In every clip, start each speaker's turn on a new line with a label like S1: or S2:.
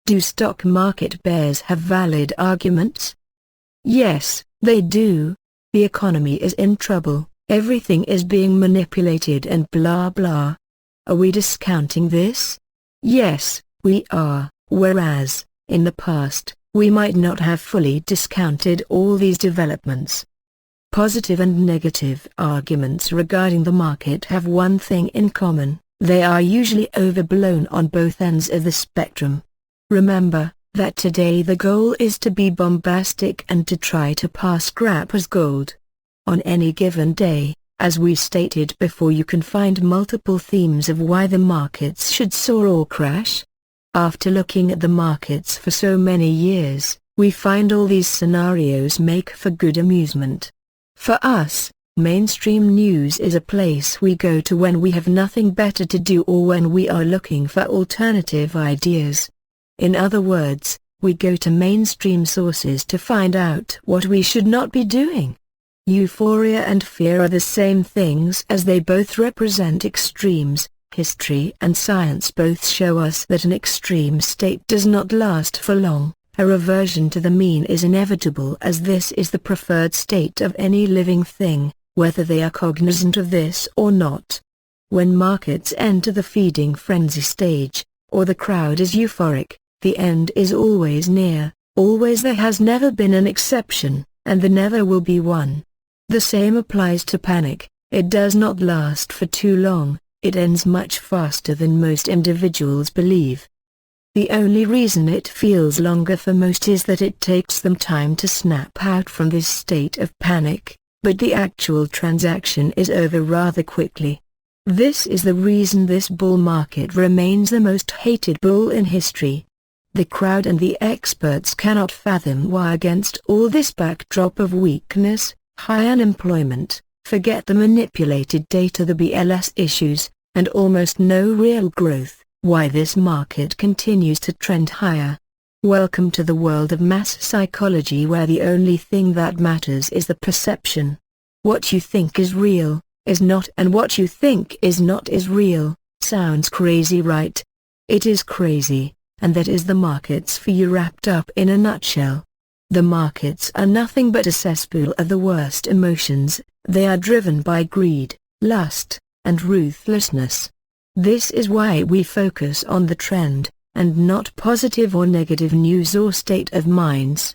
S1: Do stock market bears have valid arguments? Yes, they do. The economy is in trouble, everything is being manipulated and blah blah. Are we discounting this? Yes, we are, whereas, in the past, we might not have fully discounted all these developments. Positive and negative arguments regarding the market have one thing in common: they are usually overblown on both ends of the spectrum. Remember that today the goal is to be bombastic and to try to pass scrap as gold. On any given day, as we stated before, you can find multiple themes of why the markets should soar or crash. After looking at the markets for so many years, we find all these scenarios make for good amusement. For us, mainstream news is a place we go to when we have nothing better to do or when we are looking for alternative ideas. In other words, we go to mainstream sources to find out what we should not be doing. Euphoria and fear are the same things, as they both represent extremes. History and science both show us that an extreme state does not last for long. A reversion to the mean is inevitable, as this is the preferred state of any living thing, whether they are cognizant of this or not. When markets enter the feeding frenzy stage, or the crowd is euphoric, the end is always near. Always. There has never been an exception, and there never will be one. The same applies to panic. It does not last for too long, it ends much faster than most individuals believe. The only reason it feels longer for most is that it takes them time to snap out from this state of panic, but the actual transaction is over rather quickly. This is the reason this bull market remains the most hated bull in history. The crowd and the experts cannot fathom why, against all this backdrop of weakness, high unemployment, forget the manipulated data, the BLS issues, and almost no real growth, why this market continues to trend higher. Welcome to the world of mass psychology, where the only thing that matters is the perception. What you think is real, is not, and what you think is not is real. Sounds crazy, right? It is crazy, and that is the markets for you wrapped up in a nutshell. The markets are nothing but a cesspool of the worst emotions. They are driven by greed, lust, and ruthlessness. This is why we focus on the trend, and not positive or negative news or state of minds.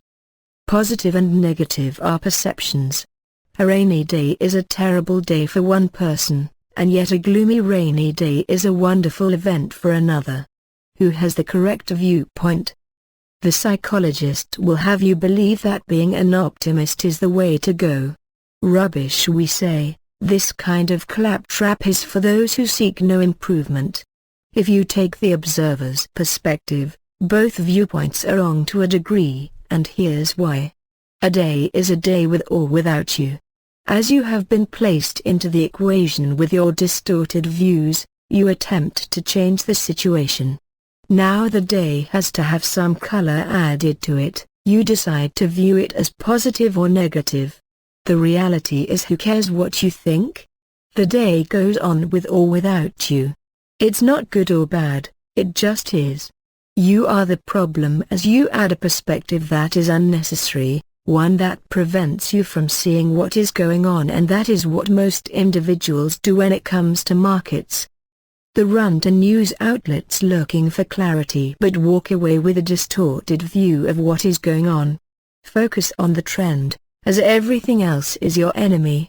S1: Positive and negative are perceptions. A rainy day is a terrible day for one person, and yet a gloomy rainy day is a wonderful event for another. Who has the correct viewpoint? The psychologist will have you believe that being an optimist is the way to go. Rubbish, we say. This kind of claptrap is for those who seek no improvement. If you take the observer's perspective, both viewpoints are wrong to a degree, and here's why. A day is a day with or without you. As you have been placed into the equation with your distorted views, you attempt to change the situation. Now the day has to have some color added to it. You decide to view it as positive or negative. The reality is, who cares what you think? The day goes on with or without you. It's not good or bad, it just is. You are the problem, as you add a perspective that is unnecessary, one that prevents you from seeing what is going on, and that is what most individuals do when it comes to markets. They run to news outlets looking for clarity, but walk away with a distorted view of what is going on. Focus on the trend, as everything else is your enemy.